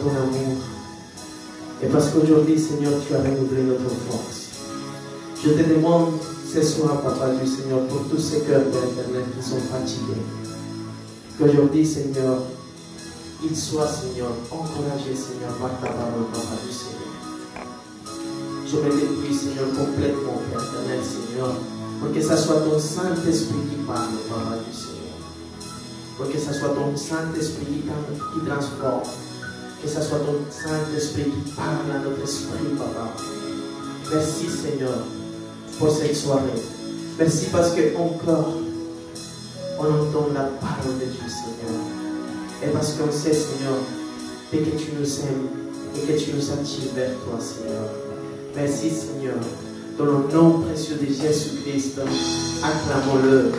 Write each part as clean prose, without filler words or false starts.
ton amour. Et parce qu'aujourd'hui, Seigneur, tu as renouvelé notre force. Je te demande ce soir, Papa du Seigneur, pour tous ces cœurs de l'Éternel qui sont fatigués, qu'aujourd'hui, Seigneur, ils soient, Seigneur, encouragés, Seigneur, par ta parole, Papa du Seigneur. Je me dépouille, Seigneur, complètement, Père éternel, Seigneur, pour que ce soit ton Saint-Esprit qui parle, Papa du Seigneur. Pour que ce soit ton Saint-Esprit qui transforme. Que ce soit ton Saint-Esprit qui parle à notre esprit, Papa. Merci, Seigneur, pour cette soirée. Merci parce que encore, on entend la parole de Dieu, Seigneur. Et parce qu'on sait, Seigneur, que tu nous aimes et que tu nous attires vers toi, Seigneur. Merci, Seigneur. Dans le nom précieux de Jésus-Christ, acclamons-le.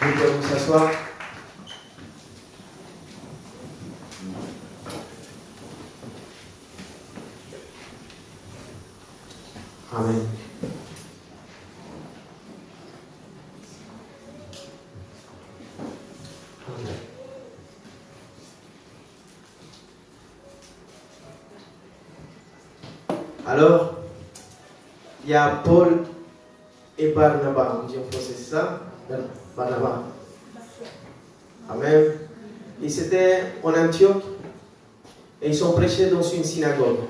Nous pouvons nous asseoir. Amen. Alors, il y a Paul et Barnabas. On dit en français, c'est ça? Barnabas. Amen. Ils étaient en Antioche et ils ont prêché dans une synagogue.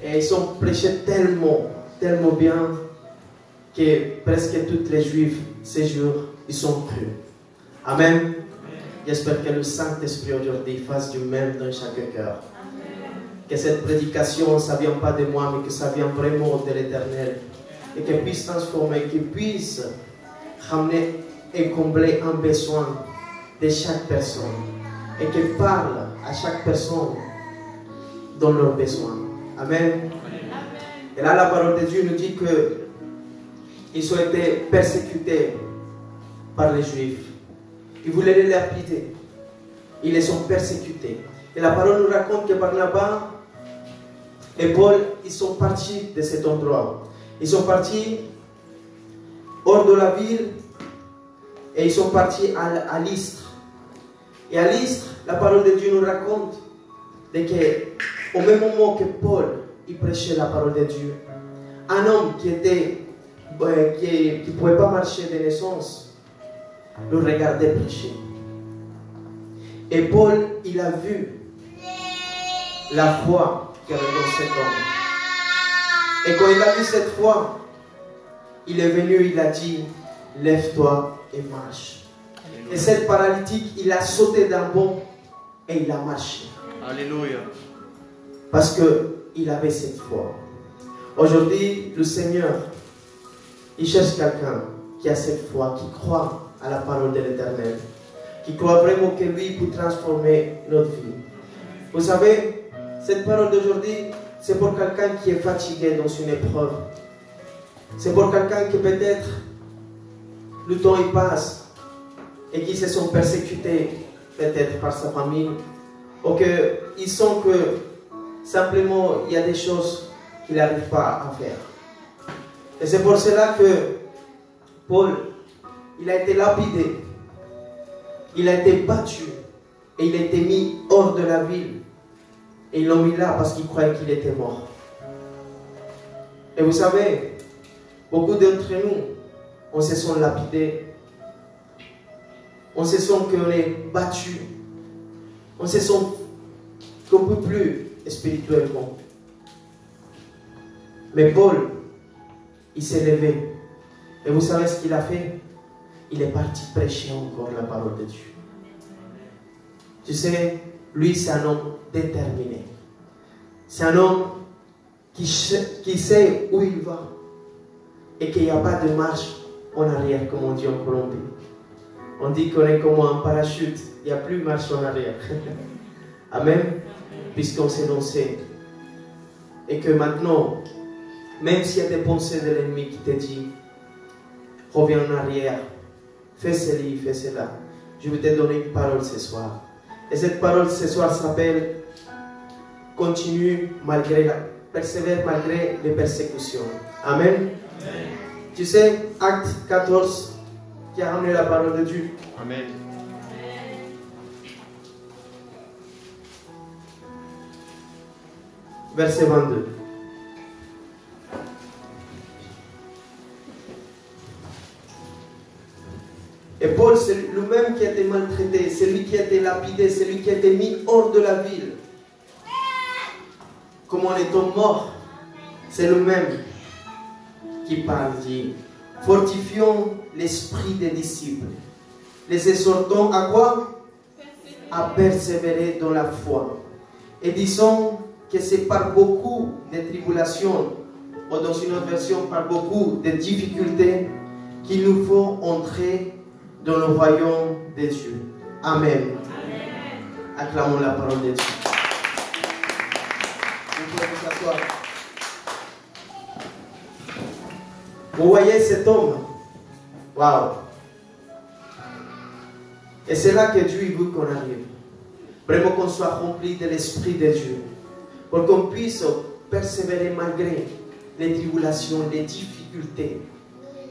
Et ils ont prêché tellement bien que presque tous les Juifs, ces jours, ils sont crus. Amen. J'espère que le Saint-Esprit aujourd'hui fasse du même dans chaque cœur. Que cette prédication, ça ne vient pas de moi, mais que ça vient vraiment de l'Éternel. Et qu'elle puisse transformer, qu'elle puisse ramener et combler un besoin de chaque personne. Et qu'elle parle à chaque personne dans leurs besoins. Amen. Et là, la parole de Dieu nous dit qu'ils ont été persécutés par les Juifs. Ils voulaient les lapider. Ils les ont persécutés. Et la parole nous raconte que Barnabas et Paul, ils sont partis de cet endroit. Ils sont partis hors de la ville et ils sont partis à Lystre. Et à Lystre, la parole de Dieu nous raconte qu'au même moment que Paul il prêchait la parole de Dieu, un homme qui ne pouvait pas marcher de naissance le regardait prêcher. Et Paul, il a vu la foi qu'il y avait dans cet homme. Et quand il a vu cette foi, il est venu, il a dit, lève-toi et marche. Alléluia. Et cet paralytique, il a sauté d'un bond et il a marché. Alléluia. Parce qu'il avait cette foi. Aujourd'hui, le Seigneur, il cherche quelqu'un qui a cette foi, qui croit à la parole de l'Éternel, qui croit vraiment que lui peut transformer notre vie. Vous savez, cette parole d'aujourd'hui, c'est pour quelqu'un qui est fatigué dans une épreuve. C'est pour quelqu'un qui peut-être le temps il passe et qui se sont persécutés peut-être par sa famille, ou qu'ils sentent que simplement il y a des choses qu'il n'arrive pas à faire. Et c'est pour cela que Paul, il a été lapidé, il a été battu et il a été mis hors de la ville. Et ils l'ont mis là parce qu'ils croyaient qu'il était mort. Et vous savez, beaucoup d'entre nous, on se sent lapidés, on se sent qu'on est battu, on se sent qu'on ne peut plus spirituellement. Mais Paul, il s'est levé. Et vous savez ce qu'il a fait? Il est parti prêcher encore la parole de Dieu. Tu sais, lui c'est un homme déterminé. C'est un homme qui sait où il va. Et qu'il n'y a pas de marche en arrière, comme on dit en Colombie. On dit qu'on est comme un parachute. Il n'y a plus de marche en arrière. Amen. Puisqu'on s'est lancé. Et que maintenant, même s'il y a des pensées de l'ennemi qui te disent, reviens en arrière, fais ceci, fais cela, je vais te donner une parole ce soir. Et cette parole ce soir s'appelle continue malgré persévère malgré les persécutions. Amen. Amen. Tu sais, Acte 14, qui a ramené la parole de Dieu. Amen. Verset 22. Et Paul, c'est lui-même qui a été maltraité, c'est lui qui a été lapidé, c'est lui qui a été mis hors de la ville. Comme en étant mort, c'est lui-même qui parle, dit, fortifions l'esprit des disciples, les exhortons à quoi? À persévérer dans la foi. Et disons que c'est par beaucoup de tribulations, ou dans une autre version, par beaucoup de difficultés, qu'il nous faut entrer dans le royaume de Dieu. Amen. Amen. Acclamons la parole de Dieu. Vous pouvez vous asseoir. Vous voyez cet homme? Waouh! Et c'est là que Dieu veut qu'on arrive. Vraiment qu'on soit rempli de l'Esprit de Dieu. Pour qu'on puisse persévérer malgré les tribulations, les difficultés.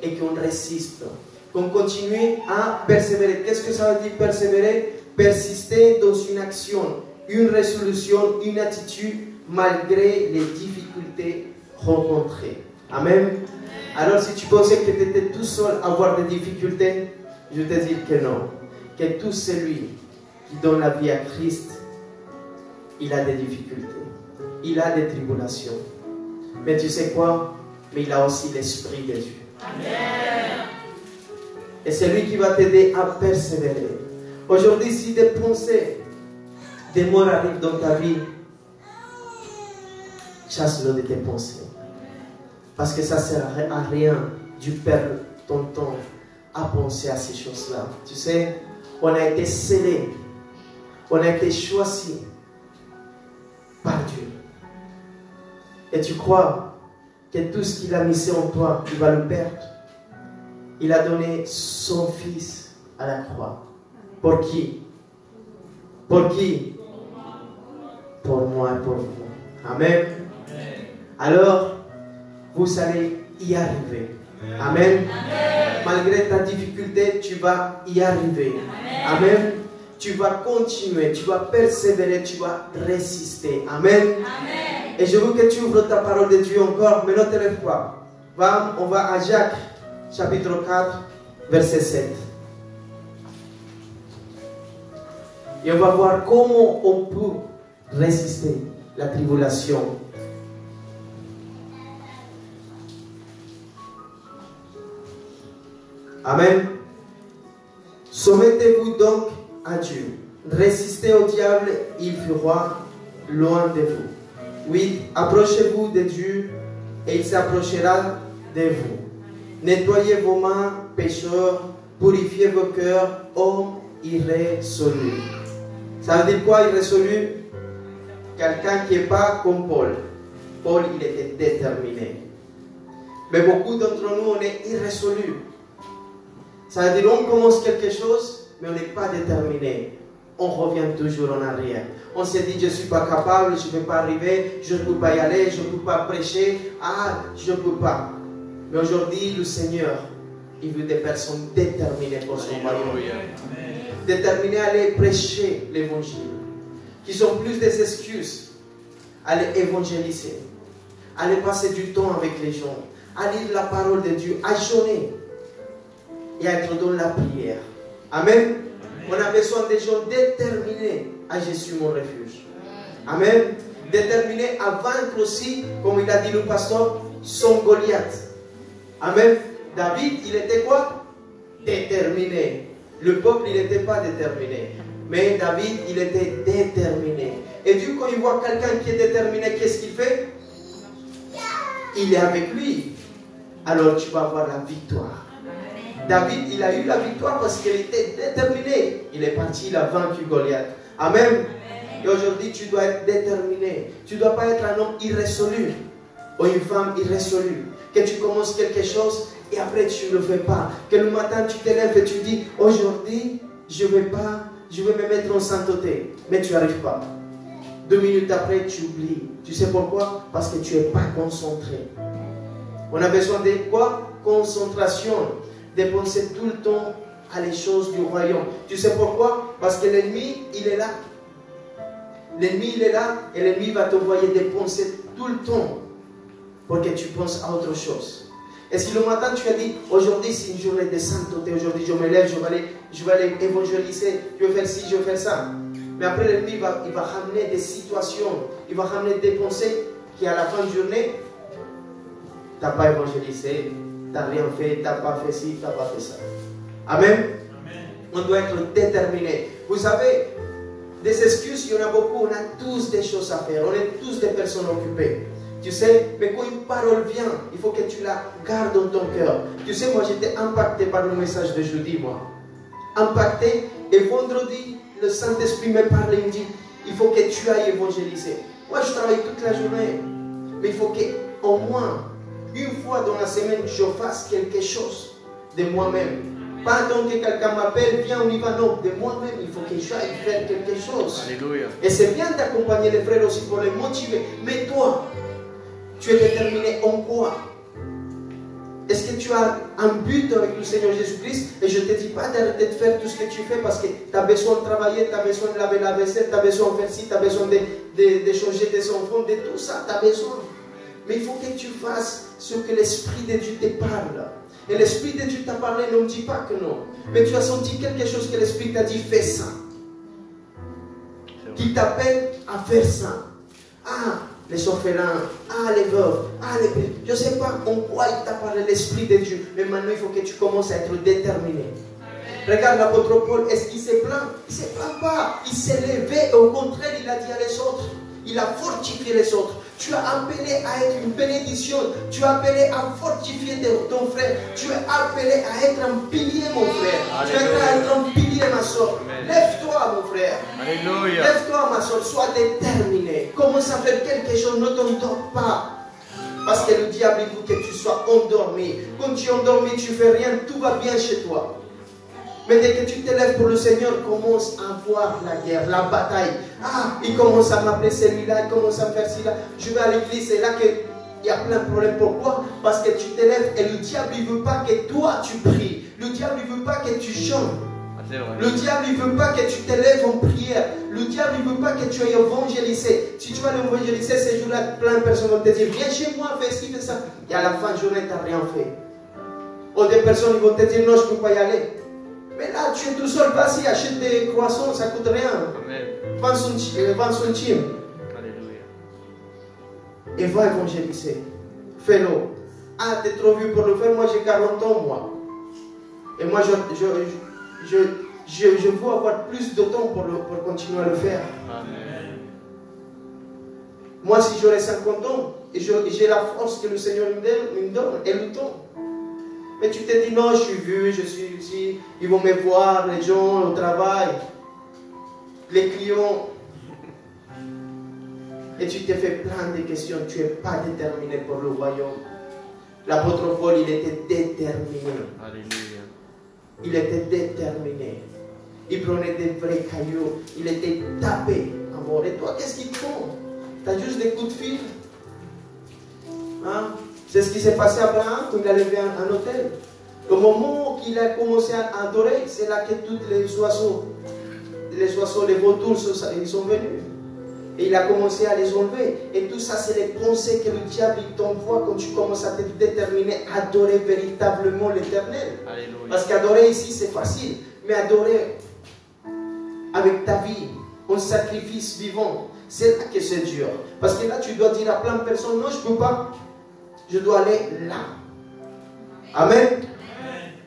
Et qu'on résiste. Qu'on continue à persévérer. Qu'est-ce que ça veut dire persévérer? Persister dans une action, une résolution, une attitude malgré les difficultés rencontrées. Amen. Alors si tu pensais que tu étais tout seul à avoir des difficultés, je te dis que non. Que tout celui qui donne la vie à Christ, il a des difficultés. Il a des tribulations. Mais tu sais quoi? Mais il a aussi l'Esprit de Dieu. Amen. Et c'est lui qui va t'aider à persévérer. Aujourd'hui, si des pensées, des morts arrivent dans ta vie, chasse-le de tes pensées. Parce que ça ne sert à rien de perdre ton temps à penser à ces choses-là. Tu sais, on a été scellés, on a été choisis par Dieu. Et tu crois que tout ce qu'il a mis en toi, tu vas le perdre. Il a donné son Fils à la croix. Pour qui? Pour qui? Pour moi et pour vous. Amen. Alors, vous allez y arriver. Amen. Malgré ta difficulté, tu vas y arriver. Amen. Tu vas continuer, tu vas persévérer, tu vas résister. Amen. Et je veux que tu ouvres ta parole de Dieu encore, mais ne te lève pas. On va à Jacques, chapitre 4, verset 7. Et on va voir comment on peut résister la tribulation. Amen. Soumettez-vous donc à Dieu. Résistez au diable, il fuira loin de vous. Oui, approchez-vous de Dieu et il s'approchera de vous. Nettoyez vos mains, pécheurs, purifiez vos cœurs, hommes irrésolus. Ça veut dire quoi, irrésolu? Quelqu'un qui n'est pas comme Paul. Paul, il était déterminé. Mais beaucoup d'entre nous, on est irrésolus. Ça veut dire on commence quelque chose, mais on n'est pas déterminé. On revient toujours en arrière. On se dit, je ne suis pas capable, je ne vais pas arriver, je ne peux pas y aller, je ne peux pas prêcher. Ah, je ne peux pas. Mais aujourd'hui, le Seigneur, il veut des personnes déterminées pour son royaume. Déterminées à aller prêcher l'évangile. Qui ont plus des excuses à aller évangéliser. À aller passer du temps avec les gens. À lire la parole de Dieu. À jeûner. Et à être dans la prière. Amen. On a besoin de gens déterminés à Jésus mon refuge. Amen. Déterminés à vaincre aussi, comme il a dit le pasteur, son Goliath. Amen. David, il était quoi? Déterminé. Le peuple, il n'était pas déterminé. Mais David, il était déterminé. Et Dieu, quand il voit quelqu'un qui est déterminé, qu'est-ce qu'il fait? Il est avec lui. Alors tu vas avoir la victoire. David, il a eu la victoire parce qu'il était déterminé. Il est parti, il a vaincu Goliath. Amen. Et aujourd'hui, tu dois être déterminé. Tu ne dois pas être un homme irrésolu ou une femme irrésolue. Que tu commences quelque chose et après tu ne le fais pas. Que le matin, tu te lèves et tu dis, aujourd'hui, je vais me mettre en sainteté. Mais tu n'y arrives pas. 2 minutes après, tu oublies. Tu sais pourquoi? Parce que tu n'es pas concentré. On a besoin de quoi? concentration de penser tout le temps à les choses du royaume. Tu sais pourquoi? Parce que l'ennemi, il est là. L'ennemi, il est là et l'ennemi va t'envoyer des pensées tout le temps pour que tu penses à autre chose. Et si le matin tu as dit, aujourd'hui c'est une journée de sainteté, aujourd'hui je me lève, je vais aller évangéliser, je vais faire ci, je vais faire ça. Mais après l'ennemi, il va ramener des situations, il va ramener des pensées qui à la fin de journée, tu n'as pas évangélisé, tu n'as rien fait, tu n'as pas fait ci, tu n'as pas fait ça. Amen. Amen. On doit être déterminé. Vous savez, des excuses, il y en a beaucoup, on a tous des choses à faire, on est tous des personnes occupées. Tu sais, mais quand une parole vient, il faut que tu la gardes dans ton cœur. Tu sais, moi j'étais impacté par le message de jeudi, moi. Impacté, et vendredi, le Saint-Esprit me parlait, il me dit, il faut que tu ailles évangéliser. Moi je travaille toute la journée, mais il faut qu'au moins, une fois dans la semaine, je fasse quelque chose de moi-même. Pas attendre que quelqu'un m'appelle, viens, on y va, non, de moi-même, il faut que j'aille faire quelque chose. Alléluia. Et c'est bien d'accompagner les frères aussi pour les motiver. Mais toi, tu es déterminé en quoi? Est-ce que tu as un but avec le Seigneur Jésus-Christ? Et je ne te dis pas d'arrêter de faire tout ce que tu fais parce que tu as besoin de travailler, tu as besoin de laver la vaisselle, tu as besoin de faire ci, tu as besoin de changer tes enfants, de tout ça, tu as besoin. Mais il faut que tu fasses ce que l'Esprit de Dieu te parle. Et l'Esprit de Dieu t'a parlé, ne me dis pas que non. Mais tu as senti quelque chose que l'Esprit t'a dit, fais ça. Qui t'appelle à faire ça. Ah, les orphelins, ah, les veuves, ah, les pauvres. Je ne sais pas en quoi il t'a parlé l'Esprit de Dieu. Mais maintenant, il faut que tu commences à être déterminé. Regarde l'apôtre Paul, est-ce qu'il s'est plaint? Il ne s'est plaint pas. Il s'est levé et au contraire, il a dit à les autres. Il a fortifié les autres. Tu as appelé à être une bénédiction. Tu as appelé à fortifier ton frère. Tu es appelé à être un pilier, mon frère. Alléluia. Tu es appelé à être un pilier, ma soeur. Lève-toi, mon frère. Alléluia. Lève-toi, ma soeur. Sois déterminé. Commence à faire quelque chose. Ne t'endors pas. Parce que le diable il veut que tu sois endormi. Quand tu es endormi, tu ne fais rien. Tout va bien chez toi. Mais dès que tu te lèves pour le Seigneur, commence à voir la guerre, la bataille. Ah, il commence à m'appeler celui-là, il commence à me faire cela. Je vais à l'église, c'est là qu'il y a plein de problèmes. Pourquoi? Parce que tu te lèves et le diable, il ne veut pas que toi tu pries. Le diable, il ne veut pas que tu chantes. Le diable, il ne veut pas que tu te lèves en prière. Le diable, il ne veut pas que tu ailles évangéliser. Si tu vas l'évangéliser, ces jours-là, plein de personnes vont te dire, viens chez moi, fais ci, fais ça. Et à la fin de journée, tu n'as rien fait. Ou des personnes ils vont te dire, non, je ne peux pas y aller. Mais là, tu es tout seul, vas-y, achète des croissants, ça ne coûte rien. Vends son chim. Alléluia. Et va évangéliser. Fais-le. Ah, tu es trop vieux pour le faire, moi j'ai 40 ans, moi. Et moi, je veux avoir plus de temps pour continuer à le faire. Amen. Moi, si j'aurais 50 ans, et j'ai la force que le Seigneur me donne, et le temps. Mais tu te dis, non, je suis vieux, je suis ici, ils vont me voir, les gens au travail, les clients. Et tu te fais plein de questions, tu n'es pas déterminé pour le royaume. L'apôtre Paul, il était déterminé. Alléluia. Il était déterminé. Il prenait des vrais cailloux, il était tapé à mort. Et toi, qu'est-ce qu'il te font? Tu as juste des coups de fil. Hein? C'est ce qui s'est passé à Abraham quand il a levé un hôtel. Au moment qu'il a commencé à adorer, c'est là que tous les oiseaux, les vautours, ils sont venus. Et il a commencé à les enlever. Et tout ça, c'est les pensées que le diable t'envoie quand tu commences à te déterminer à adorer véritablement l'Éternel. Parce qu'adorer ici, c'est facile. Mais adorer avec ta vie, en sacrifice vivant, c'est là que c'est dur. Parce que là, tu dois dire à plein de personnes, non, je ne peux pas. Je dois aller là. Amen. Amen.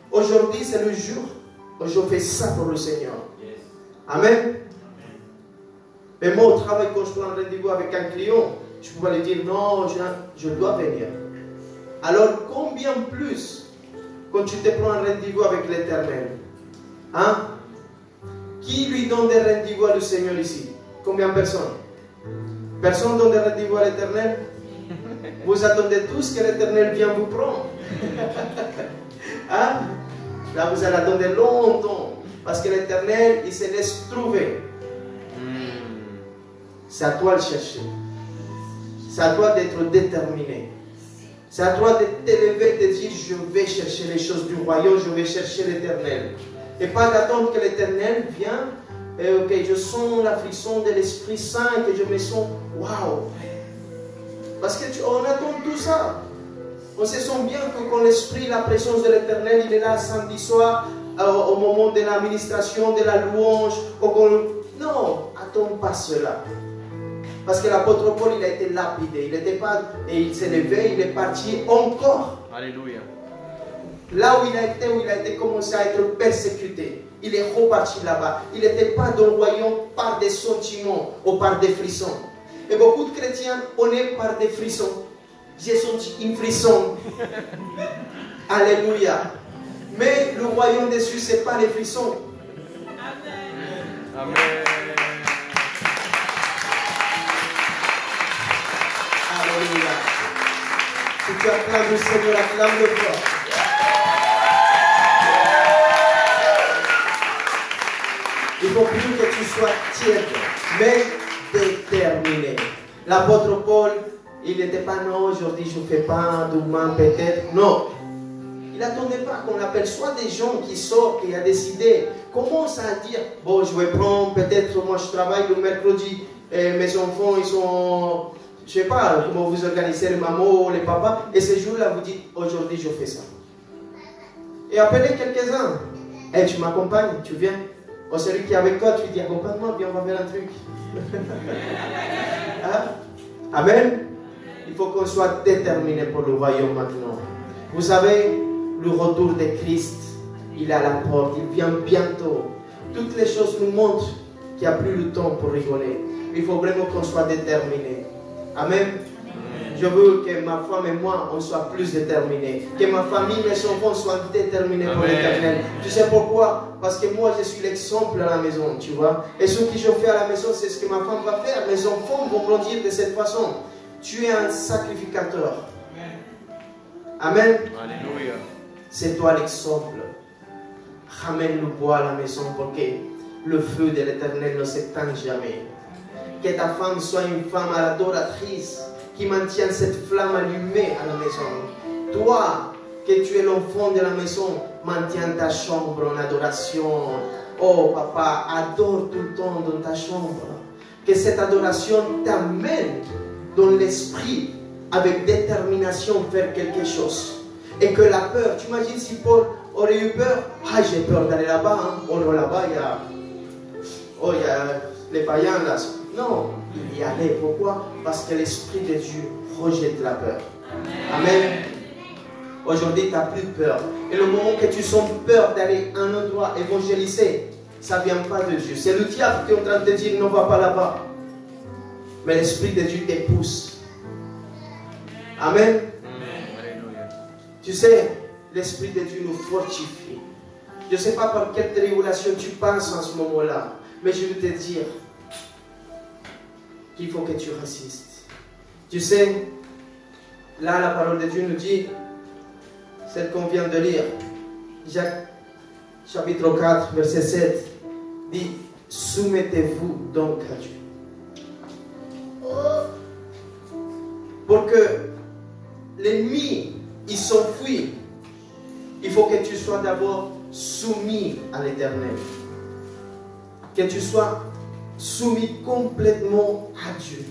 Aujourd'hui, c'est le jour où je fais ça pour le Seigneur. Yes. Amen. Amen. Mais moi, au travail, quand je prends un rendez-vous avec un client, je peux pas lui dire non, je dois venir. Alors, combien plus quand tu te prends un rendez-vous avec l'Éternel? Hein? Qui lui donne des rendez-vous à le Seigneur ici? Combien de personnes? Personne donne des rendez-vous à l'Éternel? Vous attendez tous que l'Éternel vienne vous prendre. Hein? Là, vous allez attendre longtemps. Parce que l'Éternel, il se laisse trouver. C'est à toi de chercher. C'est à toi d'être déterminé. C'est à toi de t'élever, de dire, je vais chercher les choses du royaume, je vais chercher l'Éternel. Et pas d'attendre que l'Éternel vienne, et que je sens la frisson de l'Esprit Saint, et que je me sens, waouh. Parce qu'on attend tout ça. On se sent bien que quand l'Esprit, la présence de l'Éternel, il est là samedi soir, au moment de l'administration, de la louange. Non, attends pas cela. Parce que l'apôtre Paul, il a été lapidé. Il n'était pas, et il s'est levé, il est parti encore. Alléluia. Là où il a été commencé à être persécuté. Il est reparti là-bas. Il n'était pas dans le royaume par des sentiments ou par des frissons. Et beaucoup de chrétiens, on est par des frissons. J'ai senti une frisson. Alléluia. Mais le royaume des cieux, ce n'est pas les frissons. Amen. Alléluia. Si tu acclames le Seigneur, acclame-le fort. Il faut plus que tu sois tiède, mais déterminé. L'apôtre Paul, il n'était pas non, aujourd'hui je ne fais pas, demain peut-être. Non. Il n'attendait pas qu'on aperçoive des gens qui sortent, qui ont décidé. Commence à dire, bon, je vais prendre, peut-être moi je travaille le mercredi, et mes enfants, ils sont, je ne sais pas comment vous organisez les mamans, les papas, et ce jour-là, vous dites, aujourd'hui je fais ça. Et appelez quelques-uns. Hey, tu m'accompagnes, tu viens. Oh, celui qui est avec toi, tu lui dis, accompagne-moi, viens, on va faire un truc. Hein? Amen. Il faut qu'on soit déterminé pour le royaume maintenant. Vous savez, le retour de Christ, il est à la porte, il vient bientôt. Toutes les choses nous montrent qu'il n'y a plus le temps pour rigoler. Il faut vraiment qu'on soit déterminé. Amen. Je veux que ma femme et moi, on soit plus déterminés. Que ma famille, mes enfants soient déterminés pour l'Éternel. Tu sais pourquoi? Parce que moi, je suis l'exemple à la maison, tu vois. Et ce que je fais à la maison, c'est ce que ma femme va faire. Mes enfants vont grandir de cette façon. Tu es un sacrificateur. Amen. Alléluia. C'est toi l'exemple. Ramène le bois à la maison pour que le feu de l'Éternel ne s'éteigne jamais. Que ta femme soit une femme adoratrice qui maintient cette flamme allumée à la maison. Toi, que tu es l'enfant de la maison, maintiens ta chambre en adoration. Oh papa, adore tout le temps dans ta chambre. Que cette adoration t'amène dans l'esprit avec détermination vers quelque chose. Et que la peur, tu imagines si Paul aurait eu peur, ah j'ai peur d'aller là-bas, hein. Oh là-bas il y a les païens là. Non, il y allait. Pourquoi? Parce que l'Esprit de Dieu rejette la peur. Amen. Aujourd'hui, tu n'as plus peur. Et le moment que tu sens peur d'aller à un endroit évangéliser, ça ne vient pas de Dieu. C'est le diable qui est en train de te dire, ne va pas là-bas. Mais l'Esprit de Dieu te pousse. Amen. Tu sais, l'Esprit de Dieu nous fortifie. Je ne sais pas par quelle tribulation tu passes en ce moment-là, mais je veux te dire qu'il faut que tu résistes. Tu sais, là la parole de Dieu nous dit, celle qu'on vient de lire, Jacques chapitre 4, verset 7, dit, soumettez-vous donc à Dieu. Pour que l'ennemi, il s'enfuit, il faut que tu sois d'abord soumis à l'Éternel. Que tu sois soumis complètement à Dieu.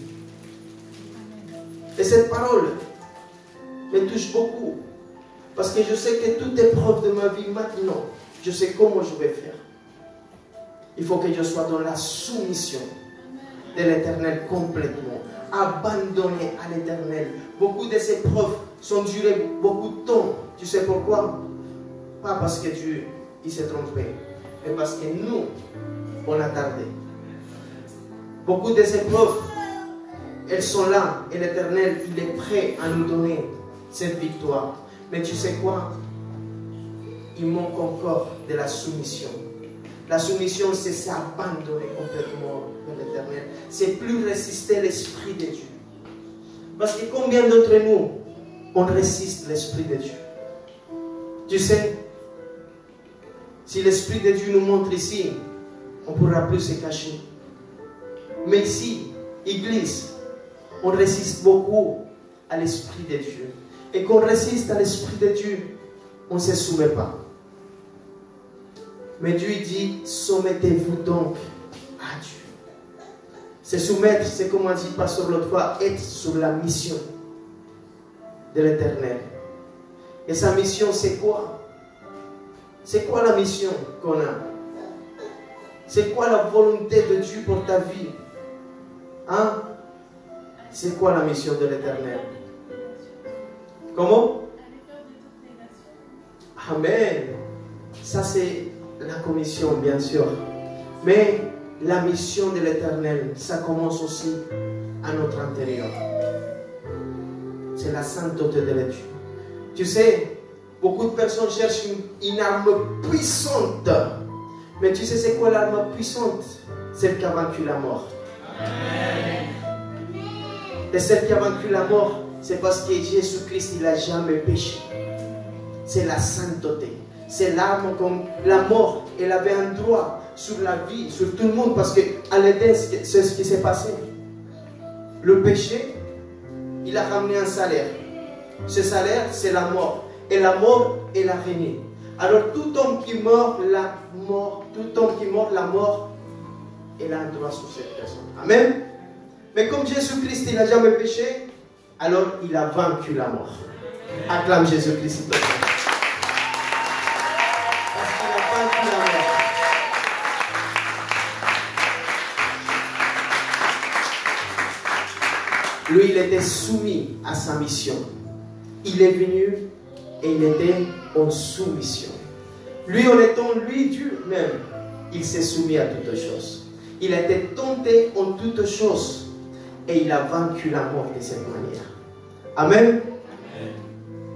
Et cette parole me touche beaucoup. Parce que je sais que toute épreuve de ma vie maintenant, je sais comment je vais faire. Il faut que je sois dans la soumission de l'Éternel complètement. Abandonné à l'Éternel. Beaucoup de ces épreuves sont durées beaucoup de temps. Tu sais pourquoi? Pas parce que Dieu il s'est trompé, mais parce que nous, on a tardé. Beaucoup de ces épreuves, elles sont là et l'Éternel, il est prêt à nous donner cette victoire. Mais tu sais quoi? Il manque encore de la soumission. La soumission, c'est s'abandonner complètement à l'Éternel. C'est plus résister l'Esprit de Dieu. Parce que combien d'entre nous, on résiste l'Esprit de Dieu? Tu sais, si l'Esprit de Dieu nous montre ici, on ne pourra plus se cacher. Mais ici, Église, on résiste beaucoup à l'Esprit de Dieu. et qu'on résiste à l'Esprit de Dieu, on ne se soumet pas. Mais Dieu dit, soumettez-vous donc à Dieu. Se soumettre, c'est comme on dit pasteur l'autre fois, être sur la mission de l'Éternel. Et sa mission, c'est quoi? C'est quoi la mission qu'on a? C'est quoi la volonté de Dieu pour ta vie? Hein? C'est quoi la mission de l'Éternel? Comment? Amen. Ça, c'est la commission, bien sûr. Mais la mission de l'Éternel, ça commence aussi à notre intérieur. C'est la sainteté de Dieu. Tu sais, beaucoup de personnes cherchent une arme puissante. Mais tu sais, c'est quoi l'arme puissante? Celle qui a vaincu la mort. Amen. Et celle qui a vaincu la mort, c'est parce que Jésus-Christ, il n'a jamais péché. C'est la sainteté. C'est l'arme comme la mort. Elle avait un droit sur la vie, sur tout le monde, parce qu'à l'Éden, c'est ce qui s'est passé. Le péché, il a ramené un salaire. Ce salaire, c'est la mort. Et la mort, elle a régné. Alors tout homme qui meurt, la mort, elle a un droit sur cette personne. Amen. Mais comme Jésus-Christ, il n'a jamais péché, alors il a vaincu la mort. Acclame Jésus-Christ. Parce qu'il a vaincu la mort. Lui, il était soumis à sa mission. Il est venu et il était en soumission. Lui, en étant lui Dieu même, il s'est soumis à toutes choses. Il a été tenté en toutes choses et il a vaincu la mort de cette manière. Amen.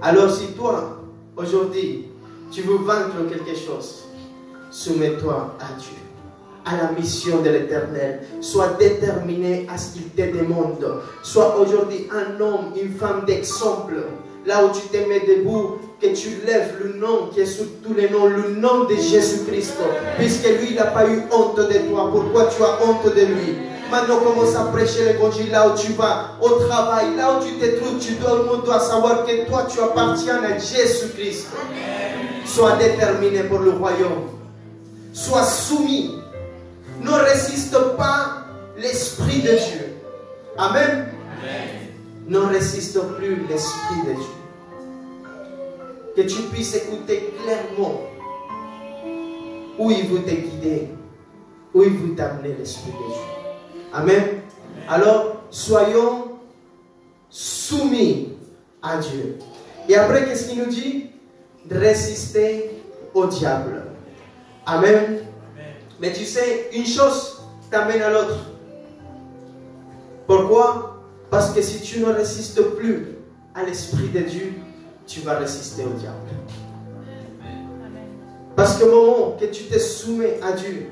Alors si toi, aujourd'hui, tu veux vaincre quelque chose, soumets-toi à Dieu, à la mission de l'Éternel. Sois déterminé à ce qu'il te demande. Sois aujourd'hui un homme, une femme d'exemple. Là où tu te mets debout, que tu lèves le nom qui est sur tous les noms, le nom de Jésus-Christ. Puisque lui, il n'a pas eu honte de toi. Pourquoi tu as honte de lui? Maintenant, commence à prêcher l'évangile là où tu vas, au travail, là où tu te trouves. Tout le monde doit savoir que toi, tu appartiens à Jésus-Christ. Sois déterminé pour le royaume. Sois soumis. Ne résiste pas l'Esprit de Dieu. Amen. Ne résiste plus l'Esprit de Dieu. Que tu puisses écouter clairement où il veut te guider, où il veut t'amener l'Esprit de Dieu. Amen. Alors, soyons soumis à Dieu. Et après, qu'est-ce qu'il nous dit? De résister au diable. Amen. Mais tu sais, une chose t'amène à l'autre. Pourquoi? Parce que si tu ne résistes plus à l'Esprit de Dieu, tu vas résister au diable. Parce qu'au moment que tu te soumets à Dieu,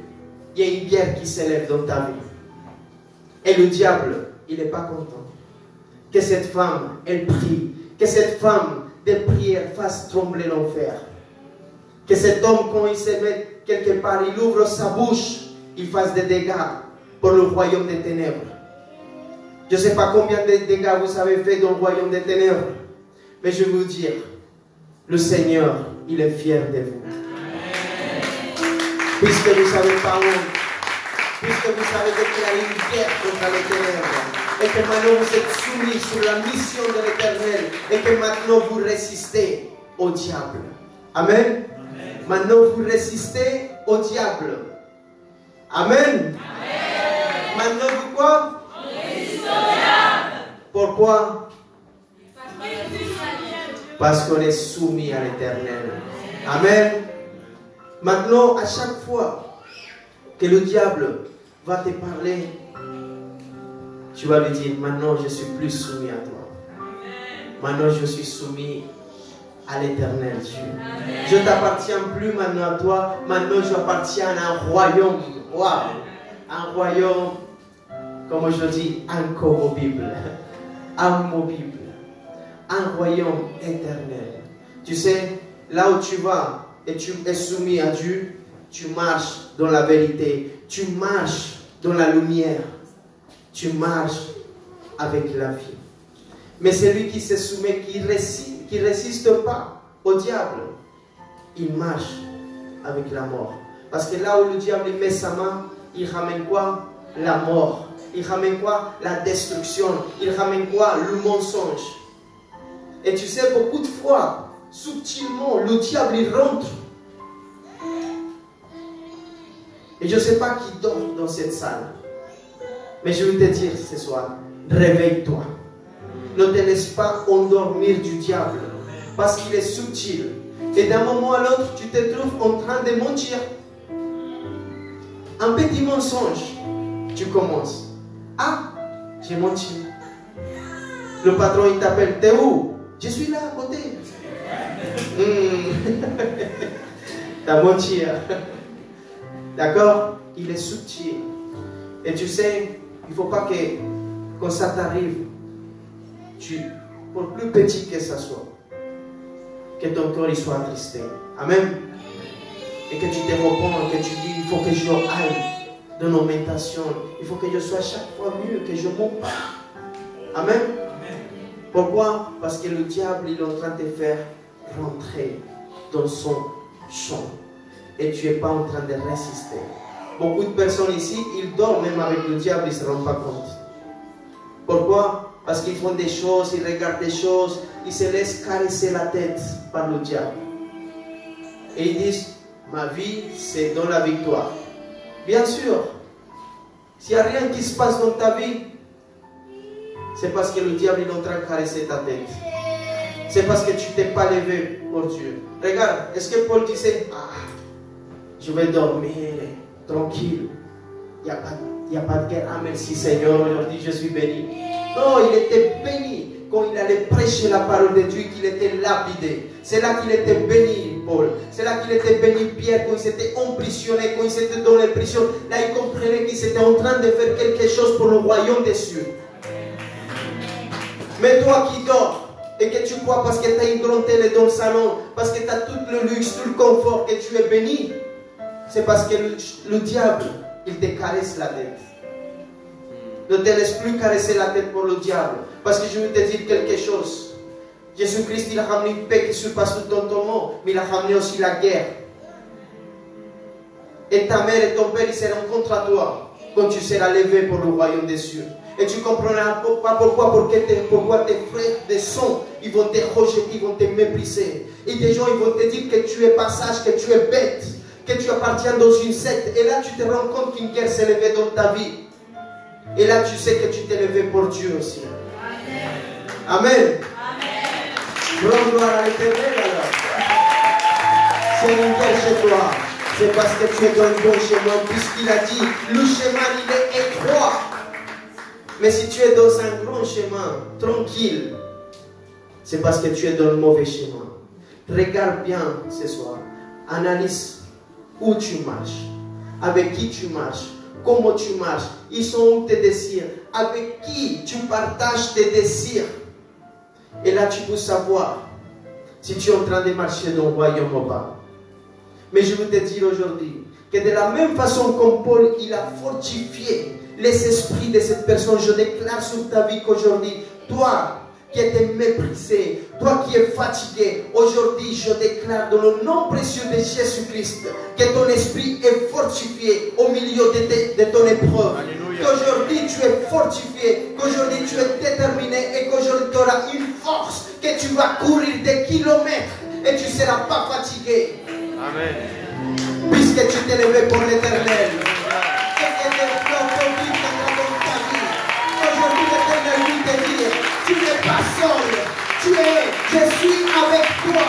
il y a une guerre qui s'élève dans ta vie. Et le diable, il n'est pas content. Que cette femme, elle prie. Que cette femme de prière fasse trembler l'enfer. Que cet homme, quand il se met quelque part, il ouvre sa bouche, il fasse des dégâts pour le royaume des ténèbres. Je ne sais pas combien de dégâts vous avez fait dans le royaume des ténèbres. Mais je vais vous dire, le Seigneur, il est fier de vous. Puisque vous savez pas honte. Puisque vous savez déclarer une guerre contre les ténèbres. Et que maintenant vous êtes soumis sur la mission de l'Éternel. Et que maintenant vous résistez au diable. Amen. Maintenant vous résistez au diable. Amen. Maintenant vous quoi? Pourquoi? Parce qu'on est soumis à l'Éternel. Amen. Maintenant, à chaque fois que le diable va te parler, tu vas lui dire, maintenant je suis plus soumis à toi. Maintenant je suis soumis à l'Éternel Dieu. Je ne t'appartiens plus maintenant à toi. Maintenant je appartiens à un royaume. Wow. Un royaume, comme je dis, incorruptible. Immobible. Un royaume éternel. Tu sais, là où tu vas et tu es soumis à Dieu, tu marches dans la vérité, tu marches dans la lumière, tu marches avec la vie. Mais celui qui se soumet, qui résiste qui ne résiste pas au diable, il marche avec la mort. Parce que là où le diable met sa main, il ramène quoi? La mort. Il ramène quoi? La destruction. Il ramène quoi? Le mensonge. Et tu sais, beaucoup de fois, subtilement, le diable il rentre. Et je ne sais pas qui dort dans cette salle. Mais je vais te dire ce soir, réveille-toi. Ne te laisse pas endormir du diable. Parce qu'il est subtil. Et d'un moment à l'autre, tu te trouves en train de mentir. Un petit mensonge, tu commences. Ah, j'ai menti. Le patron, il t'appelle, t'es où? Je suis là à côté. T'as menti. D'accord? Il est subtil. Et tu sais, il ne faut pas que, quand ça t'arrive, pour plus petit que ça soit, que ton cœur il soit attristé. Amen. Et que tu te repens, que tu dis, il faut que je aille dans l'augmentation. Il faut que je sois chaque fois mieux, que je monte pas. Amen. Pourquoi? Parce que le diable, il est en train de te faire rentrer dans son champ. Et tu n'es pas en train de résister. Beaucoup de personnes ici, ils dorment même avec le diable, ils ne se rendent pas compte. Pourquoi? Parce qu'ils font des choses, ils regardent des choses, ils se laissent caresser la tête par le diable. Et ils disent, ma vie, c'est dans la victoire. Bien sûr, s'il n'y a rien qui se passe dans ta vie, c'est parce que le diable est en train de caresser ta tête. C'est parce que tu ne t'es pas levé pour Dieu. Regarde, est-ce que Paul disait, ah, je vais dormir tranquille. Il n'y a pas de guerre. Ah, merci Seigneur, aujourd'hui je suis béni. Non, il était béni quand il allait prêcher la parole de Dieu, qu'il était lapidé. C'est là qu'il était béni, Paul. C'est là qu'il était béni, Pierre, quand il s'était emprisonné, quand il s'était dans les prisons. Là, il comprenait qu'il était en train de faire quelque chose pour le royaume des cieux. Mais toi qui dors, et que tu crois parce que tu as une grande télé dans le salon, parce que tu as tout le luxe, tout le confort, que tu es béni, c'est parce que le diable, il te caresse la tête. Ne te laisse plus caresser la tête pour le diable. Parce que je vais te dire quelque chose. Jésus-Christ, il a ramené une paix qui surpasse tout entendement, mais il a ramené aussi la guerre. Et ta mère et ton père, ils seront contre toi quand tu seras levé pour le royaume des cieux. Et tu comprendras pas pourquoi tes frères de sang, ils vont te rejeter, ils vont te mépriser. Et des gens, ils vont te dire que tu es passage, que tu es bête, que tu appartiens dans une secte. Et là, tu te rends compte qu'une guerre s'est levée dans ta vie. Et là, tu sais que tu t'es levé pour Dieu aussi. Amen. Amen. Gloire à l'Éternel alors. C'est une guerre chez toi. C'est parce que tu es dans le bon chemin, puisqu'il a dit, le chemin, il est étroit. Mais si tu es dans un grand chemin, tranquille, c'est parce que tu es dans le mauvais chemin. Regarde bien ce soir. Analyse où tu marches, avec qui tu marches, comment tu marches, ils sont où tes désirs, avec qui tu partages tes désirs. Et là, tu peux savoir si tu es en train de marcher dans le royaume ou pas. Mais je veux te dire aujourd'hui que de la même façon comme Paul, il a fortifié les esprits de cette personne, je déclare sur ta vie qu'aujourd'hui, toi qui étais méprisé, toi qui es fatigué, aujourd'hui je déclare dans le nom précieux de Jésus-Christ que ton esprit est fortifié au milieu de ton épreuve. Qu'aujourd'hui tu es fortifié, qu'aujourd'hui tu es déterminé et qu'aujourd'hui tu auras une force, que tu vas courir des kilomètres et tu ne seras pas fatigué. Amen. Puisque tu t'es levé pour l'Éternel. Aujourd'hui l'Éternel lui te dit, tu n'es pas seul, je suis avec toi.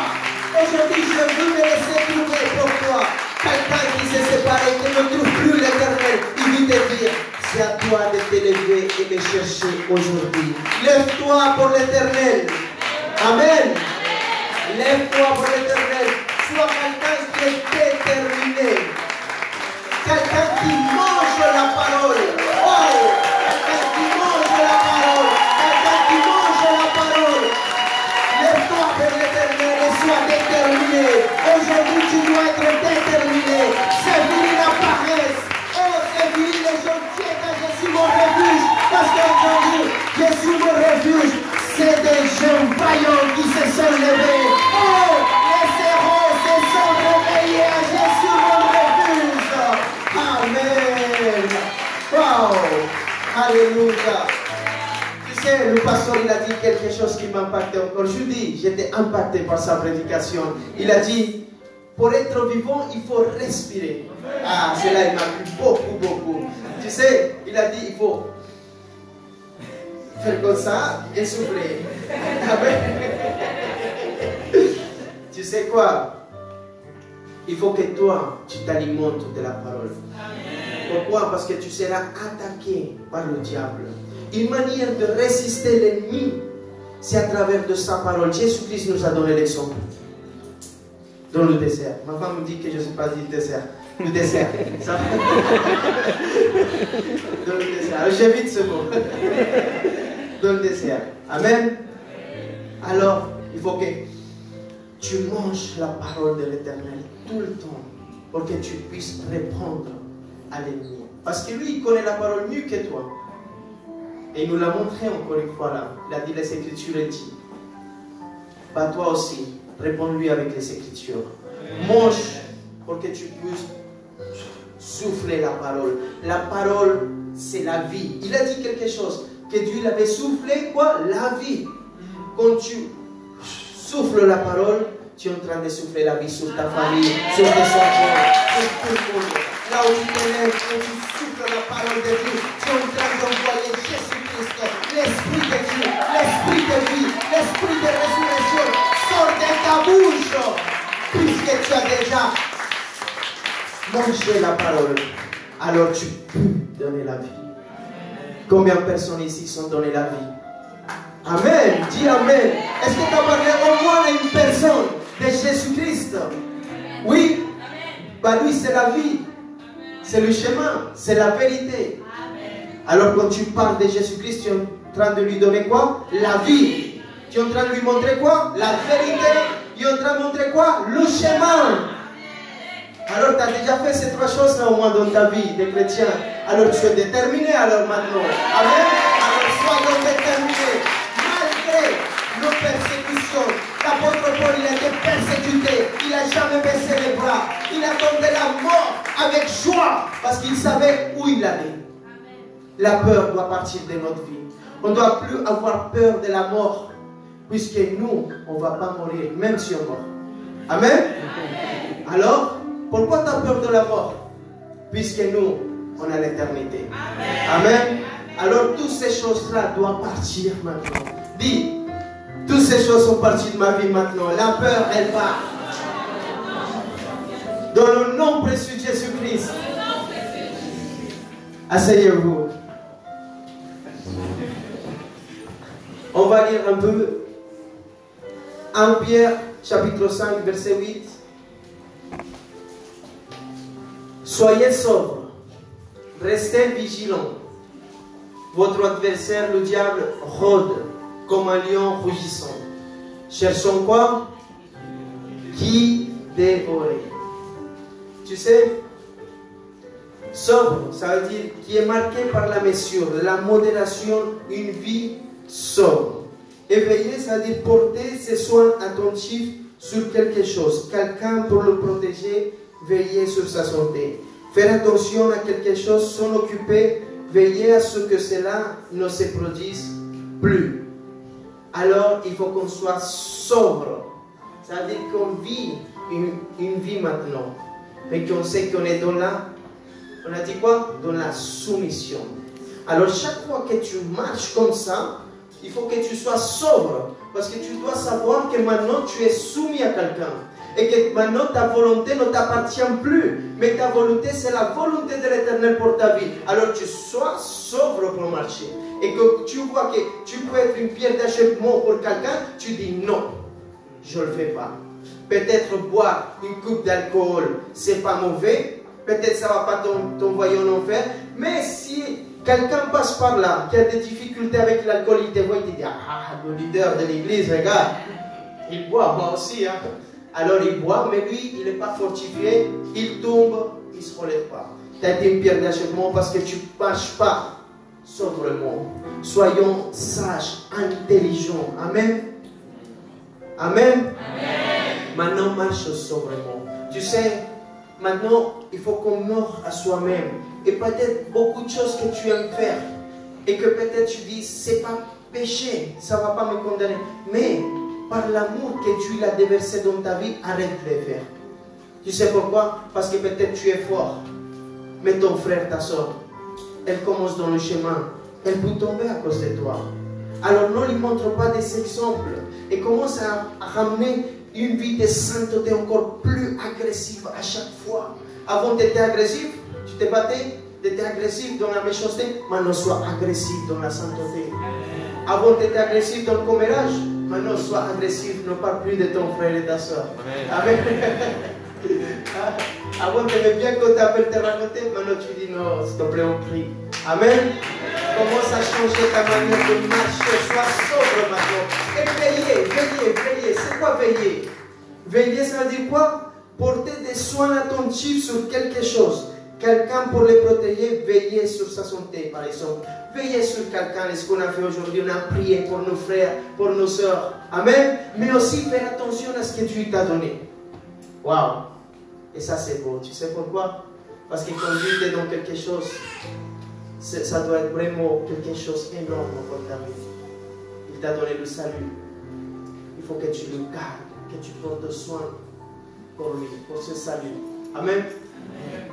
Aujourd'hui je veux me laisser trouver pour toi. Quelqu'un qui s'est séparé, qui ne trouve plus l'Éternel, il veut te dire, c'est à toi de te lever et de chercher aujourd'hui. Lève-toi pour l'Éternel. Amen. Lève-toi pour l'Éternel. Sois quelqu'un qui est déterminé. Quelqu'un qui mange la parole. Oh, quelqu'un qui mange la parole. Quelqu'un qui mange la parole. Lève-toi pour l'Éternel et sois déterminé. Aujourd'hui, tu dois être déterminé. C'est fini la paresse. Oh, c'est fini les gens qui disent que je suis mon refuge. Parce qu'aujourd'hui, je suis mon refuge. C'est des gens vaillants qui se sont levés. Alléluia. Tu sais, le pasteur, il a dit quelque chose qui m'impactait encore. Je dis, j'étais impacté par sa prédication. Il a dit, pour être vivant, il faut respirer. Ah, cela, il m'a plu beaucoup, beaucoup. Tu sais, il a dit, il faut faire comme ça et souffler. Tu sais quoi? Il faut que toi, tu t'alimentes de la parole. Pourquoi? Parce que tu seras attaqué par le diable. Une manière de résister l'ennemi, c'est à travers de sa parole. Jésus-Christ nous a donné l'exemple. Dans le désert. Ma femme me dit que je ne sais pas dire désert. Le désert. Ça... Dans le désert. Alors j'évite ce mot. Dans le désert. Amen. Alors, il faut que tu manges la parole de l'Éternel tout le temps pour que tu puisses répondre à l'ennemi. Parce que lui, il connaît la parole mieux que toi. Et il nous l'a montré encore une fois là. Il a dit les Écritures et dit. Bah toi aussi, réponds-lui avec les Écritures. Mange pour que tu puisses souffler la parole. La parole, c'est la vie. Il a dit quelque chose. Que Dieu l'avait soufflé, quoi? La vie. Quand tu souffles la parole, tu es en train de souffler la vie sur ta famille, sur tes enfants, sur tout le monde. Là où tu te lèves, quand tu souffles la parole de Dieu, tu es en train d'envoyer Jésus-Christ, l'Esprit de Dieu, l'Esprit de vie, l'Esprit de résurrection, sort de ta bouche, puisque tu as déjà mangé la parole. Alors tu peux donner la vie. Combien de personnes ici sont données la vie? Amen. Dis Amen. Est-ce que tu as parlé au moins à une personne de Jésus-Christ? Oui. Bah lui, c'est la vie. C'est le chemin. C'est la vérité. Alors quand tu parles de Jésus-Christ, tu es en train de lui donner quoi? La vie. Tu es en train de lui montrer quoi? La vérité. Tu es en train de montrer quoi? Le chemin. Alors tu as déjà fait ces trois choses là au moins dans ta vie de chrétien. Alors tu es déterminé alors maintenant. Amen. Alors soyons déterminés. Malgré nos persécutions, l'apôtre Paul, il a été persécuté. Il n'a jamais baissé les bras. Il attendait la mort avec joie parce qu'il savait où il allait. La peur doit partir de notre vie. On ne doit plus avoir peur de la mort puisque nous, on ne va pas mourir même si on meurt. Amen. Alors, pourquoi tu as peur de la mort? Puisque nous, on a l'éternité. Amen. Alors, toutes ces choses-là doivent partir maintenant. Dis, toutes ces choses sont parties de ma vie maintenant. La peur, elle part. Dans le nom précieux de Jésus-Christ. Asseyez-vous. On va lire un peu. 1 Pierre, chapitre 5, verset 8. Soyez sobres, restez vigilants. Votre adversaire, le diable, rôde comme un lion rugissant. Cherchons quoi? Qui dévorer. Tu sais, sobre, ça veut dire qui est marqué par la mesure, la modération, une vie sobre. Éveiller, ça veut dire porter ses soins attentifs sur quelque chose, quelqu'un pour le protéger. Veiller sur sa santé. Faire attention à quelque chose, s'en occuper, veiller à ce que cela ne se produise plus. Alors, il faut qu'on soit sobre. Ça veut dire qu'on vit une vie maintenant. Mais qu'on sait qu'on est dans la... On a dit quoi? Dans la soumission. Alors, chaque fois que tu marches comme ça, il faut que tu sois sobre. Parce que tu dois savoir que maintenant, tu es soumis à quelqu'un. Et que maintenant ta volonté ne t'appartient plus. Mais ta volonté, c'est la volonté de l'Éternel pour ta vie. Alors tu sois sobre pour marcher. Et que tu vois que tu peux être une pierre d'achoppement pour quelqu'un, tu dis non, je ne le fais pas. Peut-être boire une coupe d'alcool, c'est pas mauvais. Peut-être ça ne va pas t'envoyer en enfer. Mais si quelqu'un passe par là, qui a des difficultés avec l'alcool, il te voit, il te dit, ah, le leader de l'église, regarde, il boit, moi aussi, hein. Alors il boit, mais lui, il n'est pas fortifié, il tombe, il ne se relève pas. Tu as été une pierre d'achoppement parce que tu ne marches pas sobrement. Soyons sages, intelligents. Amen. Amen. Amen. Maintenant, marche sobrement. Tu sais, maintenant, il faut qu'on meure à soi-même. Et peut-être beaucoup de choses que tu aimes faire. et que peut-être tu dis, c'est pas péché, ça ne va pas me condamner. Mais par l'amour que Dieu a déversé dans ta vie, arrête de le faire. Tu sais pourquoi? Parce que peut-être tu es fort, mais ton frère, ta soeur, elle commence dans le chemin, elle peut tomber à cause de toi. Alors ne lui montre pas des exemples et commence à ramener une vie de sainteté encore plus agressive à chaque fois. Avant tu étais agressif, tu te battais, tu étais agressif dans la méchanceté, maintenant sois agressif dans la sainteté. Avant tu étais agressif dans le commérage, maintenant sois agressif, ne parle plus de ton frère et ta soeur. Amen. Avant tu aimais bien qu'on t'appelle te raconter, maintenant tu dis non, s'il te plaît on prie. Amen. Commence à changer ta manière de marcher, sois sobre maintenant. Et veillez. C'est quoi veiller? Veiller, ça veut dire quoi? Porter des soins attentifs sur quelque chose. Quelqu'un pour les protéger, veiller sur sa santé, par exemple. Veiller sur quelqu'un, ce qu'on a fait aujourd'hui, on a prié pour nos frères, pour nos sœurs. Amen. Mais aussi faire attention à ce que Dieu t'a donné. Waouh. Et ça c'est beau. Tu sais pourquoi? Parce que quand Dieu t'est dans quelque chose, ça doit être vraiment quelque chose d'énorme pour ta vie. Il t'a donné le salut. Il faut que tu le gardes, que tu prennes soin pour lui, pour ce salut. Amen.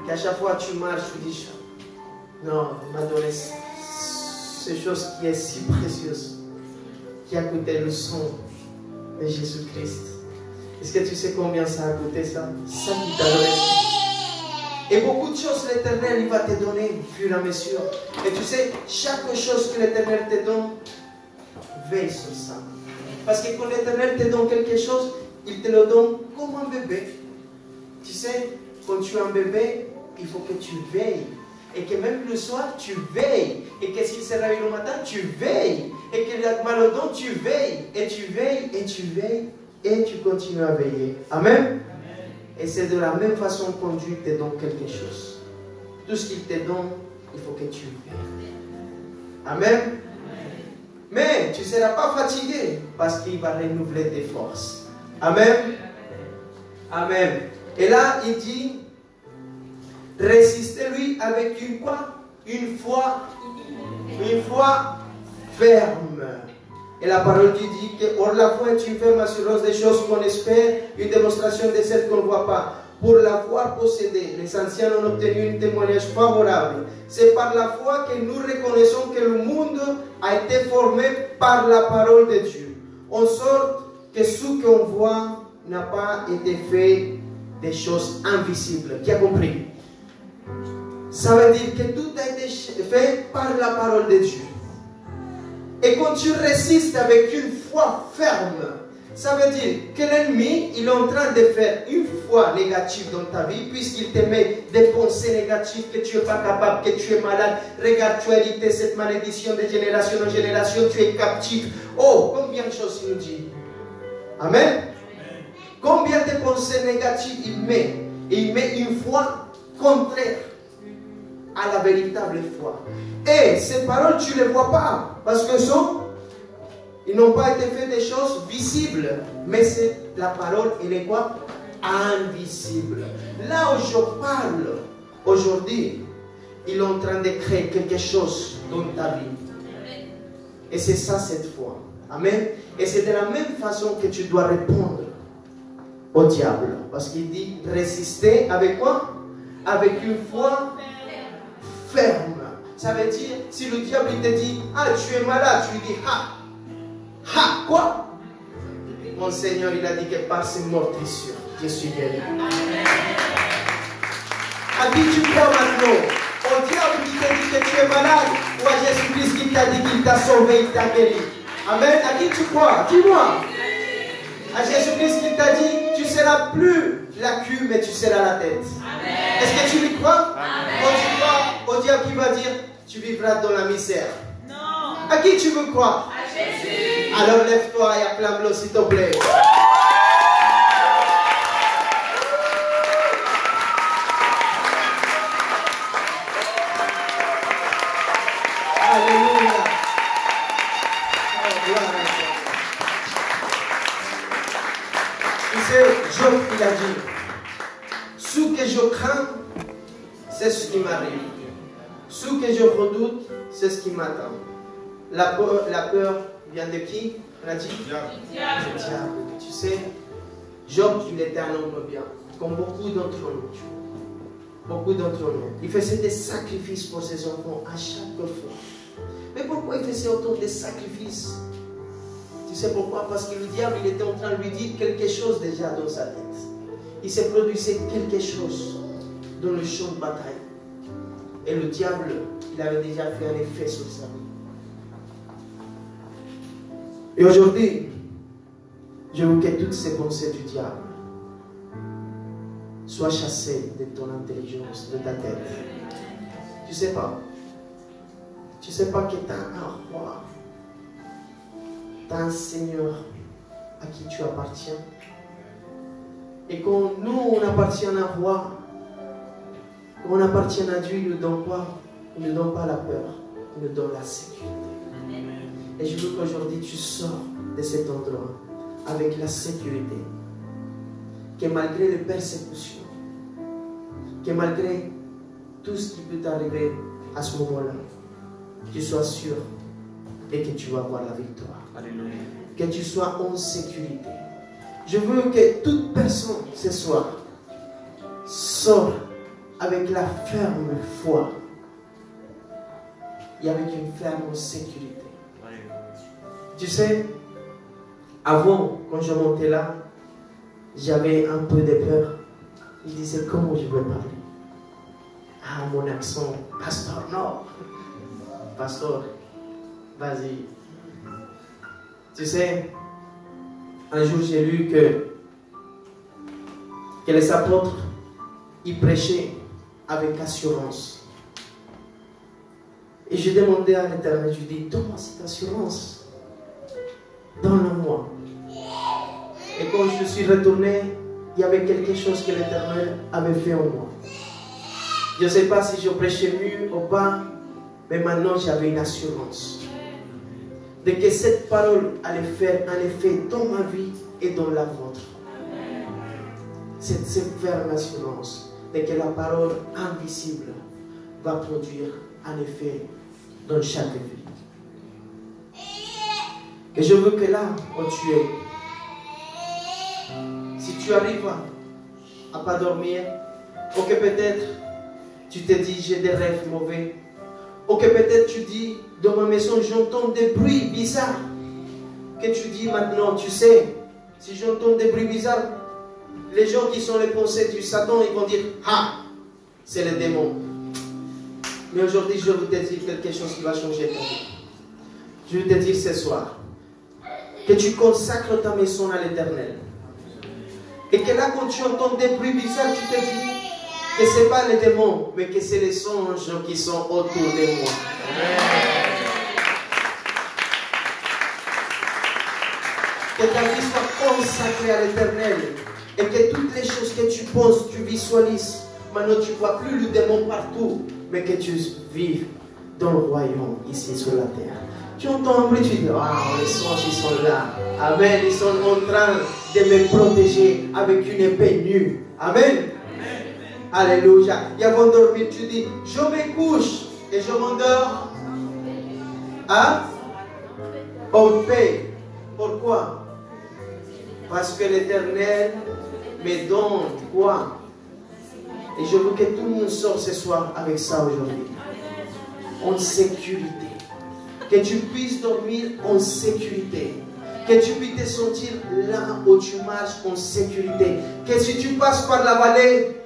Qu'à chaque fois tu marches, tu dis, non, il m'a donné cette chose qui est si précieuse, qui a coûté le sang de Jésus-Christ. Est-ce que tu sais combien ça a coûté ça? Ça qui t'a donné. Et beaucoup de choses l'Éternel il va te donner au fur et à mesure. Et tu sais, chaque chose que l'Éternel te donne, veille sur ça. Parce que quand l'Éternel te donne quelque chose, il te le donne comme un bébé. Tu sais, quand tu es un bébé, il faut que tu veilles. Et que même le soir, tu veilles. Et que s'il se réveille le matin, tu veilles. Et qu'il a mal au dos, tu veilles. Et tu veilles, et tu veilles. Et tu continues à veiller. Amen. Et c'est de la même façon quand Dieu te donne quelque chose. Tout ce qu'il te donne, il faut que tu veilles. Amen. Mais tu ne seras pas fatigué parce qu'il va renouveler tes forces. Amen. Amen. Et là, il dit, résistez-lui avec une quoi? Une foi ferme. Et la parole dit que or la foi est une ferme assurance des choses qu'on espère, une démonstration de celles qu'on ne voit pas. Pour l'avoir possédé, les anciens ont obtenu un témoignage favorable. C'est par la foi que nous reconnaissons que le monde a été formé par la parole de Dieu, en sorte que ce qu'on voit n'a pas été fait des choses invisibles. Qui a compris? Ça veut dire que tout a été fait par la parole de Dieu. Et quand tu résistes avec une foi ferme, ça veut dire que l'ennemi, il est en train de faire une foi négative dans ta vie, puisqu'il te met des pensées négatives, que tu n'es pas capable, que tu es malade. Regarde, tu as hérité cette malédiction de génération en génération, tu es captif. Oh, combien de choses il nous dit? Amen. Combien de pensées négatives il met? Et il met une foi contraire à la véritable foi. Et ces paroles, tu ne les vois pas, parce que ils n'ont pas été fait des choses visibles, mais c'est la parole, elle est quoi? Invisible. Là où je parle aujourd'hui, il est en train de créer quelque chose dans ta vie. Et c'est ça cette foi. Amen. Et c'est de la même façon que tu dois répondre au diable. Parce qu'il dit résister avec quoi? Avec une foi ferme. Ça veut dire, si le diable il te dit, ah tu es malade, tu lui dis, ah, quoi? Mon Seigneur, il a dit que par ses meurtrissures, je suis guéri. À qui tu crois maintenant? Au diable qui t'a dit que tu es malade, ou à Jésus-Christ qui t'a dit qu'il t'a sauvé, il t'a guéri? Amen. À qui tu crois? Dis-moi. À Jésus-Christ qui t'a dit, tu ne seras plus la queue, mais tu seras la tête. Est-ce que tu lui crois? Quand tu crois au diable qui va dire, tu vivras dans la misère. Non. À qui tu veux croire? À Jésus. Alors lève-toi et acclame-le s'il te plaît. Alléluia. Oh, gloire à Dieu. Tu sais, Job il a dit, ce que je crains, c'est ce qui m'arrive. Ce que je redoute, c'est ce qui m'attend. La peur vient de qui? On a dit? Du diable. Du diable. Tu sais, Job, il était un homme bien, comme beaucoup d'entre nous. Beaucoup d'entre nous. Il faisait des sacrifices pour ses enfants à chaque fois. Mais pourquoi il faisait autant de sacrifices? Tu sais pourquoi? Parce que le diable, il était en train de lui dire quelque chose déjà dans sa tête. Il se produisait quelque chose dans le champ de bataille. Et le diable, il avait déjà fait un effet sur sa vie. Et aujourd'hui, je veux que toutes ces pensées du diable soient chassées de ton intelligence, de ta tête. Tu sais pas. Tu sais pas que tu as un roi. Tu as un Seigneur à qui tu appartiens. Et quand nous, on appartient à un roi, quand on appartient à Dieu, il nous donne quoi? Il ne nous donne pas la peur, il nous donne la sécurité. Et je veux qu'aujourd'hui tu sors de cet endroit avec la sécurité. Que malgré les persécutions, que malgré tout ce qui peut t'arriver à ce moment-là, tu sois sûr et que tu vas avoir la victoire. Alléluia. Que tu sois en sécurité. Je veux que toute personne ce soir sorte avec la ferme foi et avec une ferme sécurité. Tu sais, avant, quand je montais là, j'avais un peu de peur. Je disais, comment je vais parler? Ah, mon accent, pasteur, non. Pasteur, vas-y. Tu sais, un jour j'ai lu que les apôtres, ils prêchaient avec assurance. Et je demandais à l'Éternel, je dis, donne-moi cette assurance. Donne-moi. Et quand je suis retourné, il y avait quelque chose que l'Éternel avait fait en moi. Je ne sais pas si je prêchais mieux ou pas, mais maintenant j'avais une assurance de que cette parole allait faire un effet dans ma vie et dans la vôtre. Cette ferme assurance de que la parole invisible va produire un effet dans chaque vie. Et je veux que là où tu es, si tu arrives à ne pas dormir, ou que peut-être tu te dis j'ai des rêves mauvais, ou que peut-être tu dis dans ma maison j'entends des bruits bizarres, que tu dis maintenant, tu sais, si j'entends des bruits bizarres, les gens qui sont les pensées du Satan, ils vont dire ah, c'est le démon. Mais aujourd'hui je veux te dire quelque chose qui va changer ta vie. Je veux te dire ce soir que tu consacres ta maison à l'Éternel. Et que là, quand tu entends des bruits bizarres, tu te dis que ce n'est pas les démons, mais que c'est les anges qui sont autour de moi. Que ta vie soit consacrée à l'Éternel. Et que toutes les choses que tu penses, tu visualises. Maintenant, tu ne vois plus le démon partout, mais que tu vives dans le royaume, ici sur la terre. Tu entends un bruit, tu dis, ah, les anges, ils sont là. Amen. Ils sont en train de me protéger avec une épée nue. Amen. Alléluia. Et avant de dormir, tu dis, je me couche et je m'endors. Hein? En paix. Pourquoi? Parce que l'Éternel me donne quoi? Et je veux que tout le monde sorte ce soir avec ça aujourd'hui. En sécurité. Que tu puisses dormir en sécurité. Que tu puisses te sentir là où tu marches en sécurité. Que si tu passes par la vallée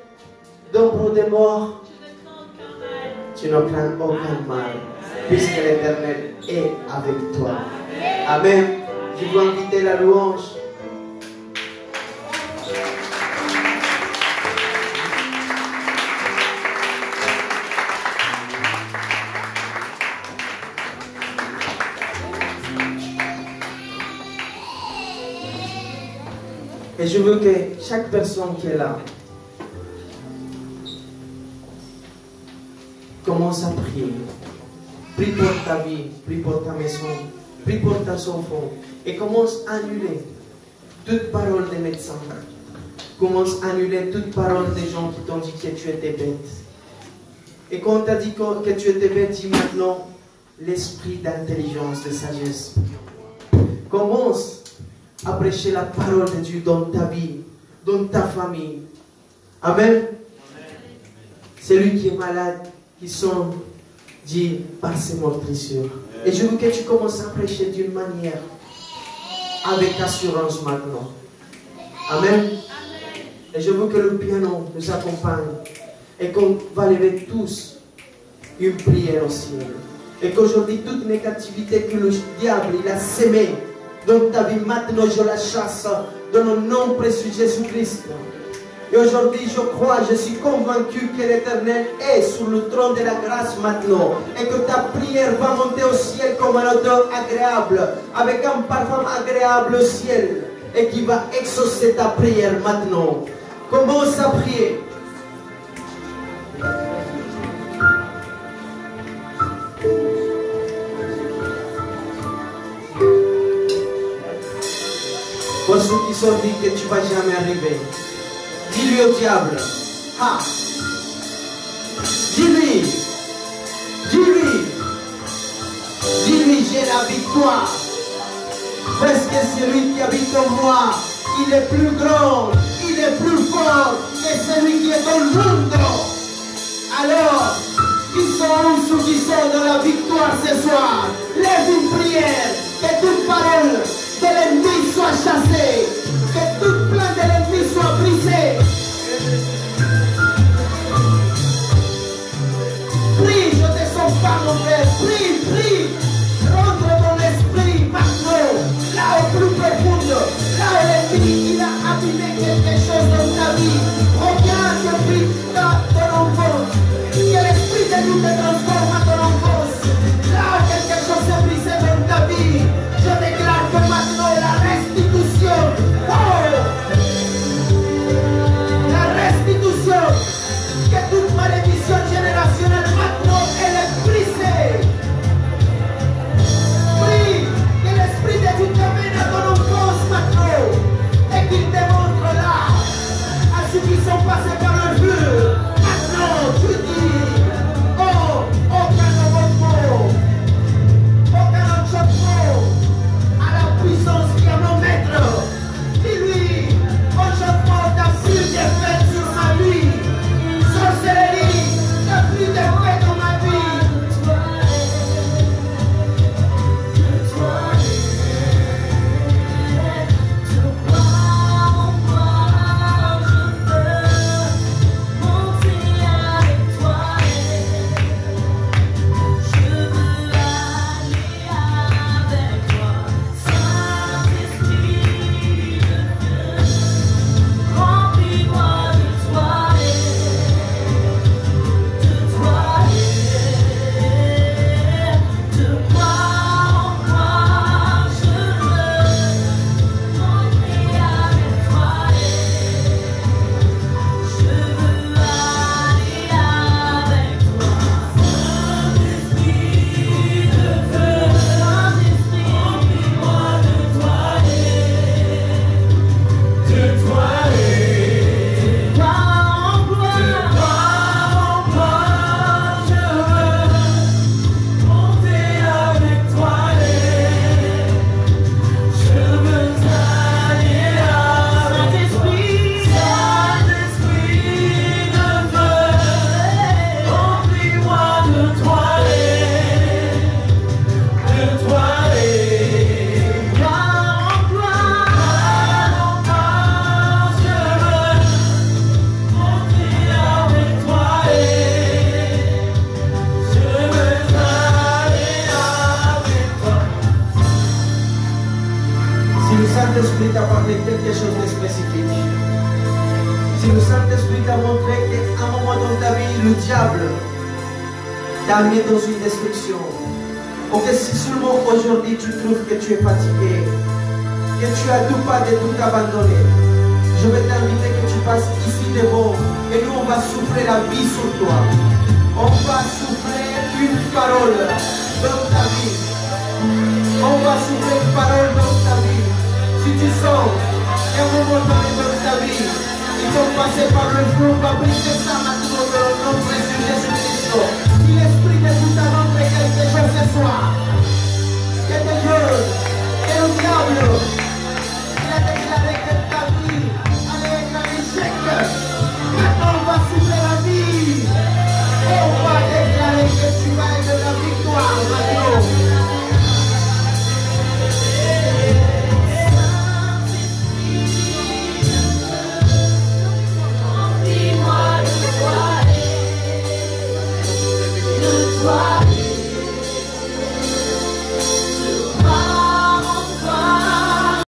d'ombre de mort, tu ne crains aucun mal, puisque l'Éternel est avec toi. Amen. Je veux inviter la louange. Et je veux que chaque personne qui est là commence à prier. Prie pour ta vie, prie pour ta maison, prie pour tes enfants. Et commence à annuler toute parole des médecins. Commence à annuler toute parole des gens qui t'ont dit que tu étais bête. Et quand on t'a dit que tu étais bêti maintenant, l'esprit d'intelligence, de sagesse. Commence à prêcher la parole de Dieu dans ta vie, dans ta famille. Amen. Celui qui est malade, qui sont dit par ses meurtrissures. Et je veux que tu commences à prêcher d'une manière, avec assurance maintenant. Amen. Et je veux que le piano nous accompagne. Et qu'on va lever tous une prière au ciel. Et qu'aujourd'hui, toute négativité que le diable il a sémée dans ta vie, maintenant je la chasse dans le nom précieux de Jésus-Christ. Et aujourd'hui, je crois, je suis convaincu que l'Éternel est sur le trône de la grâce maintenant. Et que ta prière va monter au ciel comme un odeur agréable, avec un parfum agréable au ciel. Et qui va exaucer ta prière maintenant. Commence à prier. Pour ceux qui sont dit que tu ne vas jamais arriver, dis-lui au diable, ah, dis-lui, j'ai la victoire, parce que celui qui habite en moi, il est plus grand, il est plus fort que celui qui est dans le monde. Alors, qui sont ceux qui sont dans la victoire ce soir? Lève une prière, que toute parole de l'ennemi soit chassée, que toute plainte de l'ennemi soit brisée. Prie, je te sens pas mon frère, prie, rentre dans l'esprit maintenant, là au plus profond, là où l'ennemi il a abîmé quelque chose dans ta vie. Reviens depuis ton enfance, que l'esprit de Dieu te transforme à ton enfance, là où quelque chose s'est brisé dans ta vie. Je déclare que maintenant la restitution, la restitution, que toute malédiction générationnelle maintenant elle est brisée. Prie que l'esprit de Dieu t'amène à ton enfance maintenant et qu'il te montre là à ceux qui sont passés par le feu. Maintenant tu dis, oh, aucun nouveau mot, aucun enchantement à la puissance qui est mon maître. Dis-lui, enchantement t'as plus d'effet sur ma vie. Sorcellerie, t'as plus d'effet dans ma vie. Saint-Esprit t'a parlé quelque chose de spécifique, si le Saint-Esprit t'a montré qu'à un moment dans ta vie, le diable t'a amené dans une destruction, ou que si seulement aujourd'hui tu trouves que tu es fatigué, que tu as tout pas de tout abandonné, je vais t'inviter que tu passes ici devant et nous on va souffler la vie sur toi. On va souffler une parole dans ta vie. On va souffler une parole dans ta vie. Si tu sens qu'à un moment donné dans ta vie, ils vont passer par le feu, on va briser